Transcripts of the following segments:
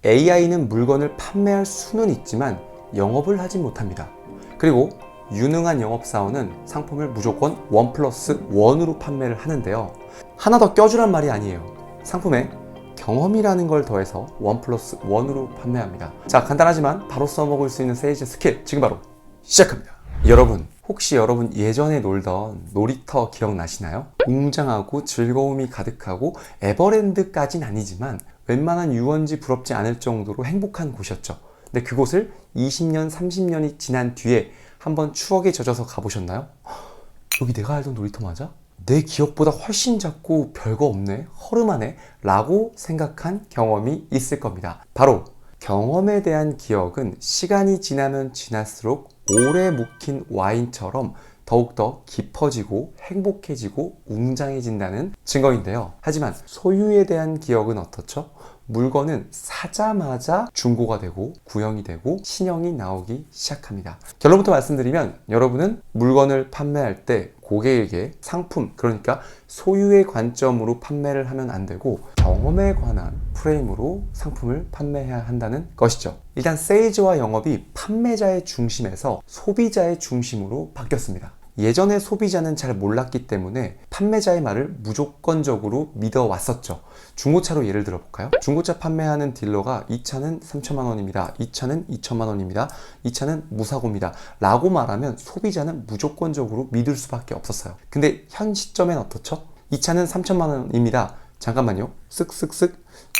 AI는 물건을 판매할 수는 있지만 영업을 하지 못합니다. 그리고 유능한 영업사원은 상품을 무조건 1+1으로 판매를 하는데요. 하나 더 껴주란 말이 아니에요. 상품에 경험이라는 걸 더해서 1+1으로 판매합니다. 자, 간단하지만 바로 써먹을 수 있는 세일즈 스킬 지금 바로 시작합니다. 여러분, 혹시 여러분 예전에 놀던 놀이터 기억나시나요? 웅장하고 즐거움이 가득하고 에버랜드까진 아니지만 웬만한 유원지 부럽지 않을 정도로 행복한 곳이었죠. 근데 그곳을 20년, 30년이 지난 뒤에 한번 추억에 젖어서 가보셨나요? 여기 내가 알던 놀이터 맞아? 내 기억보다 훨씬 작고 별거 없네, 허름하네 라고 생각한 경험이 있을 겁니다. 바로 경험에 대한 기억은 시간이 지나면 지날수록 오래 묵힌 와인처럼 더욱더 깊어지고 행복해지고 웅장해진다는 증거인데요. 하지만 소유에 대한 기억은 어떻죠? 물건은 사자마자 중고가 되고 구형이 되고 신형이 나오기 시작합니다. 결론부터 말씀드리면 여러분은 물건을 판매할 때 고객에게 상품, 그러니까 소유의 관점으로 판매를 하면 안 되고 경험에 관한 프레임으로 상품을 판매해야 한다는 것이죠. 일단 세일즈와 영업이 판매자의 중심에서 소비자의 중심으로 바뀌었습니다. 예전에 소비자는 잘 몰랐기 때문에 판매자의 말을 무조건적으로 믿어왔었죠. 중고차로 예를 들어볼까요? 중고차 판매하는 딜러가 이 차는 3천만 원입니다. 이 차는 2천만 원입니다. 이 차는 무사고입니다. 라고 말하면 소비자는 무조건적으로 믿을 수밖에 없었어요. 근데 현 시점엔 어떻죠? 이 차는 3천만 원입니다. 잠깐만요. 쓱쓱쓱.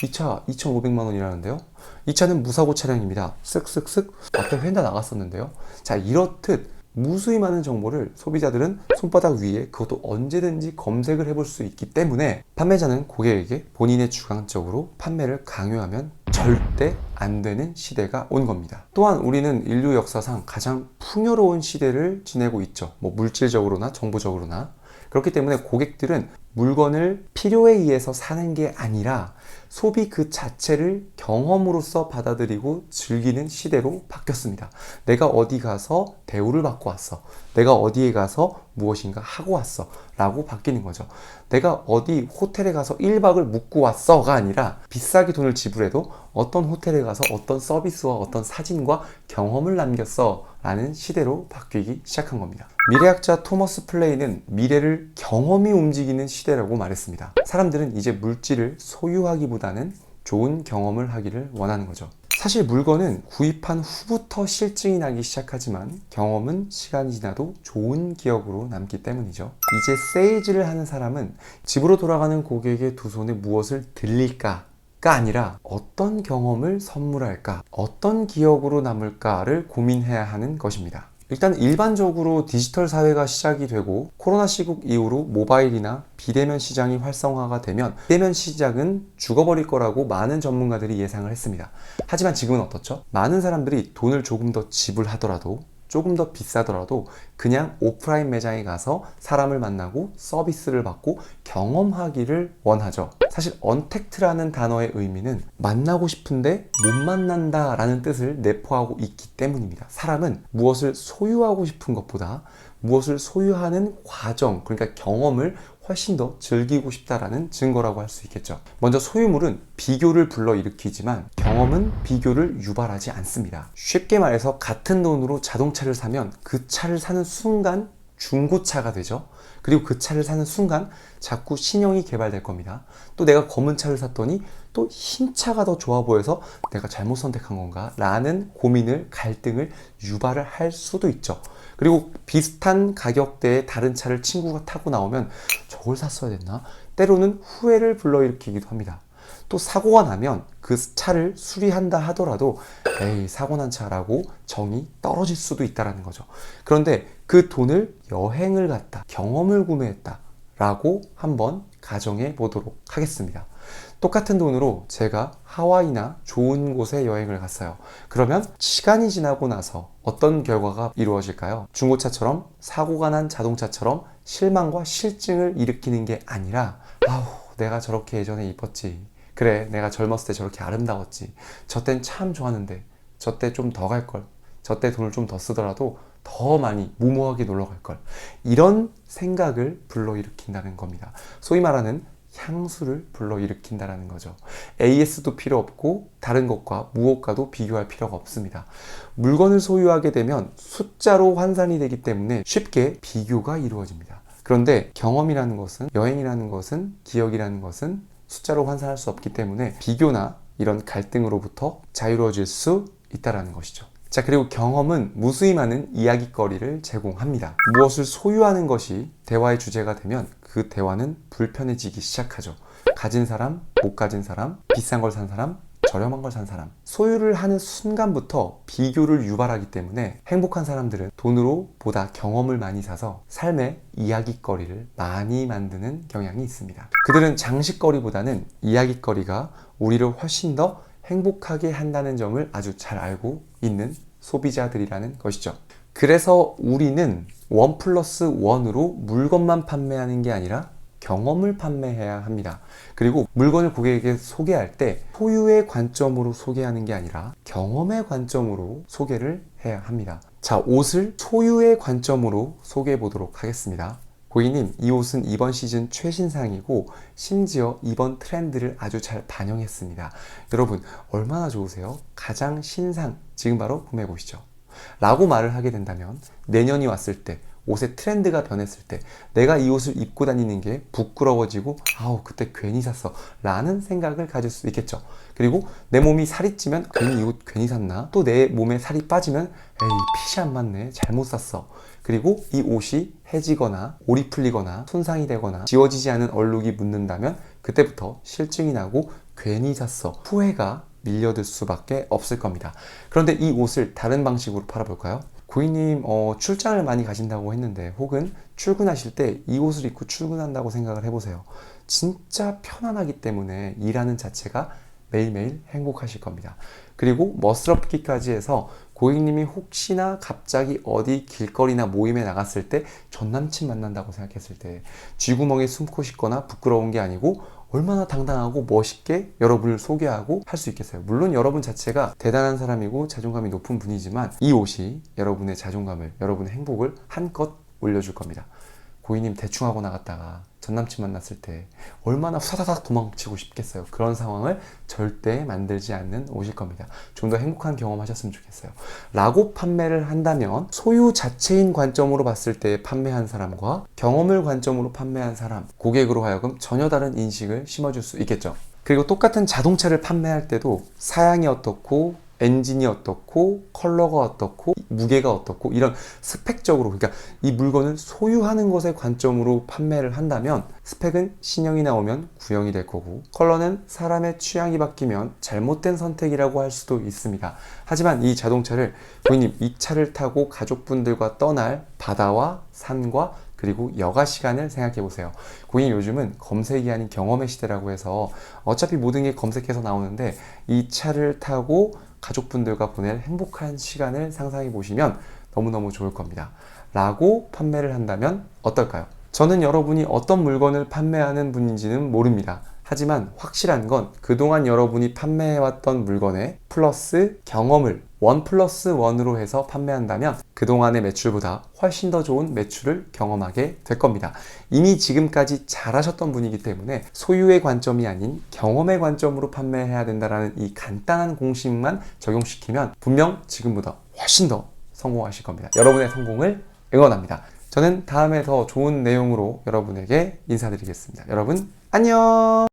이 차 2,500만 원이라는데요. 이 차는 무사고 차량입니다. 쓱쓱쓱. 앞에 휀다 나갔었는데요. 자, 이렇듯 무수히 많은 정보를 소비자들은 손바닥 위에 그것도 언제든지 검색을 해볼 수 있기 때문에 판매자는 고객에게 본인의 주관적으로 판매를 강요하면 절대 안 되는 시대가 온 겁니다. 또한 우리는 인류 역사상 가장 풍요로운 시대를 지내고 있죠. 뭐 물질적으로나 정보적으로나. 그렇기 때문에 고객들은 물건을 필요에 의해서 사는 게 아니라 소비 그 자체를 경험으로서 받아들이고 즐기는 시대로 바뀌었습니다. 내가 어디 가서 대우를 받고 왔어. 내가 어디에 가서 무엇인가 하고 왔어. 라고 바뀌는 거죠. 내가 어디 호텔에 가서 1박을 묵고 왔어가 아니라 비싸게 돈을 지불해도 어떤 호텔에 가서 어떤 서비스와 어떤 사진과 경험을 남겼어. 라는 시대로 바뀌기 시작한 겁니다. 미래학자 토머스 플레이는 미래를 경험이 움직이는 시대라고 말했습니다. 사람들은 이제 물질을 소유하기보다는 좋은 경험을 하기를 원하는 거죠. 사실 물건은 구입한 후부터 실증이 나기 시작하지만 경험은 시간이 지나도 좋은 기억으로 남기 때문이죠. 이제 세일즈를 하는 사람은 집으로 돌아가는 고객의 두 손에 무엇을 들릴까? 가 아니라 어떤 경험을 선물할까, 어떤 기억으로 남을까를 고민해야 하는 것입니다. 일단 일반적으로 디지털 사회가 시작이 되고 코로나 시국 이후로 모바일이나 비대면 시장이 활성화가 되면 비대면 시장은 죽어버릴 거라고 많은 전문가들이 예상을 했습니다. 하지만 지금은 어떻죠? 많은 사람들이 돈을 조금 더 지불하더라도 조금 더 비싸더라도 그냥 오프라인 매장에 가서 사람을 만나고 서비스를 받고 경험하기를 원하죠. 사실 언택트라는 단어의 의미는 만나고 싶은데 못 만난다 라는 뜻을 내포하고 있기 때문입니다. 사람은 무엇을 소유하고 싶은 것보다 무엇을 소유하는 과정, 그러니까 경험을 훨씬 더 즐기고 싶다라는 증거라고 할 수 있겠죠. 먼저 소유물은 비교를 불러일으키지만 경험은 비교를 유발하지 않습니다. 쉽게 말해서 같은 돈으로 자동차를 사면 그 차를 사는 순간 중고차가 되죠. 그리고 그 차를 사는 순간 자꾸 신형이 개발될 겁니다. 또 내가 검은 차를 샀더니 또 흰 차가 더 좋아 보여서 내가 잘못 선택한 건가? 라는 고민을, 갈등을 유발을 할 수도 있죠. 그리고 비슷한 가격대의 다른 차를 친구가 타고 나오면 저걸 샀어야 됐나? 때로는 후회를 불러일으키기도 합니다. 또 사고가 나면 그 차를 수리한다 하더라도 에이, 사고 난 차라고 정이 떨어질 수도 있다는 거죠. 그런데 그 돈을 여행을 갔다, 경험을 구매했다 라고 한번 가정해 보도록 하겠습니다. 똑같은 돈으로 제가 하와이나 좋은 곳에 여행을 갔어요. 그러면 시간이 지나고 나서 어떤 결과가 이루어질까요? 중고차처럼 사고가 난 자동차처럼 실망과 실증을 일으키는 게 아니라 아우, 내가 저렇게 예전에 이뻤지. 그래, 내가 젊었을 때 저렇게 아름다웠지. 저 땐 참 좋았는데 저 때 좀 더 갈걸. 저 때 돈을 좀 더 쓰더라도 더 많이 무모하게 놀러 갈걸. 이런 생각을 불러일으킨다는 겁니다. 소위 말하는 향수를 불러일으킨다라는 거죠. AS도 필요 없고 다른 것과 무엇과도 비교할 필요가 없습니다. 물건을 소유하게 되면 숫자로 환산이 되기 때문에 쉽게 비교가 이루어집니다. 그런데 경험이라는 것은, 여행이라는 것은, 기억이라는 것은 숫자로 환산할 수 없기 때문에 비교나 이런 갈등으로부터 자유로워질 수 있다는 것이죠. 자, 그리고 경험은 무수히 많은 이야깃거리를 제공합니다. 무엇을 소유하는 것이 대화의 주제가 되면 그 대화는 불편해지기 시작하죠. 가진 사람, 못 가진 사람, 비싼 걸 산 사람, 저렴한 걸 산 사람. 소유를 하는 순간부터 비교를 유발하기 때문에 행복한 사람들은 돈으로 보다 경험을 많이 사서 삶의 이야깃거리를 많이 만드는 경향이 있습니다. 그들은 장식거리보다는 이야깃거리가 우리를 훨씬 더 행복하게 한다는 점을 아주 잘 알고 있는 소비자들이라는 것이죠. 그래서 우리는 1+1으로 물건만 판매하는 게 아니라 경험을 판매해야 합니다. 그리고 물건을 고객에게 소개할 때 소유의 관점으로 소개하는 게 아니라 경험의 관점으로 소개를 해야 합니다. 자, 옷을 소유의 관점으로 소개해 보도록 하겠습니다. 고객님, 이 옷은 이번 시즌 최신상이고 심지어 이번 트렌드를 아주 잘 반영했습니다. 여러분, 얼마나 좋으세요? 가장 신상, 지금 바로 구매해 보시죠. 라고 말을 하게 된다면 내년이 왔을 때, 옷의 트렌드가 변했을 때 내가 이 옷을 입고 다니는 게 부끄러워지고 아우 그때 괜히 샀어 라는 생각을 가질 수 있겠죠. 그리고 내 몸이 살이 찌면 괜히 이 옷 괜히 샀나? 또 내 몸에 살이 빠지면 에이 핏이 안 맞네 잘못 샀어. 그리고 이 옷이 해지거나 올이 풀리거나 손상이 되거나 지워지지 않은 얼룩이 묻는다면 그때부터 실증이 나고 괜히 샀어 후회가 밀려들 수밖에 없을 겁니다. 그런데 이 옷을 다른 방식으로 팔아볼까요? 고객님 출장을 많이 가신다고 했는데 혹은 출근하실 때 이 옷을 입고 출근한다고 생각을 해보세요. 진짜 편안하기 때문에 일하는 자체가 매일매일 행복하실 겁니다. 그리고 멋스럽기까지 해서 고객님이 혹시나 갑자기 어디 길거리나 모임에 나갔을 때 전 남친 만난다고 생각했을 때 쥐구멍에 숨고 싶거나 부끄러운 게 아니고 얼마나 당당하고 멋있게 여러분을 소개하고 할 수 있겠어요. 물론 여러분 자체가 대단한 사람이고 자존감이 높은 분이지만 이 옷이 여러분의 자존감을, 여러분의 행복을 한껏 올려줄 겁니다. 고객님 대충 하고 나갔다가 전남친 만났을 때 얼마나 후다닥 도망치고 싶겠어요. 그런 상황을 절대 만들지 않는 옷일 겁니다. 좀 더 행복한 경험하셨으면 좋겠어요. 라고 판매를 한다면 소유 자체인 관점으로 봤을 때 판매한 사람과 경험을 관점으로 판매한 사람, 고객으로 하여금 전혀 다른 인식을 심어줄 수 있겠죠. 그리고 똑같은 자동차를 판매할 때도 사양이 어떻고 엔진이 어떻고 컬러가 어떻고 무게가 어떻고 이런 스펙적으로 그러니까 이 물건을 소유하는 것의 관점으로 판매를 한다면 스펙은 신형이 나오면 구형이 될 거고 컬러는 사람의 취향이 바뀌면 잘못된 선택이라고 할 수도 있습니다. 하지만 이 자동차를 고객님 이 차를 타고 가족분들과 떠날 바다와 산과 그리고 여가 시간을 생각해 보세요. 고객님 요즘은 검색이 아닌 경험의 시대라고 해서 어차피 모든 게 검색해서 나오는데 이 차를 타고 가족분들과 보낼 행복한 시간을 상상해 보시면 너무너무 좋을 겁니다. 라고 판매를 한다면 어떨까요? 저는 여러분이 어떤 물건을 판매하는 분인지는 모릅니다. 하지만 확실한 건 그동안 여러분이 판매해왔던 물건에 플러스 경험을 1+1으로 해서 판매한다면 그동안의 매출보다 훨씬 더 좋은 매출을 경험하게 될 겁니다. 이미 지금까지 잘하셨던 분이기 때문에 소유의 관점이 아닌 경험의 관점으로 판매해야 된다는 이 간단한 공식만 적용시키면 분명 지금보다 훨씬 더 성공하실 겁니다. 여러분의 성공을 응원합니다. 저는 다음에 더 좋은 내용으로 여러분에게 인사드리겠습니다. 여러분 안녕.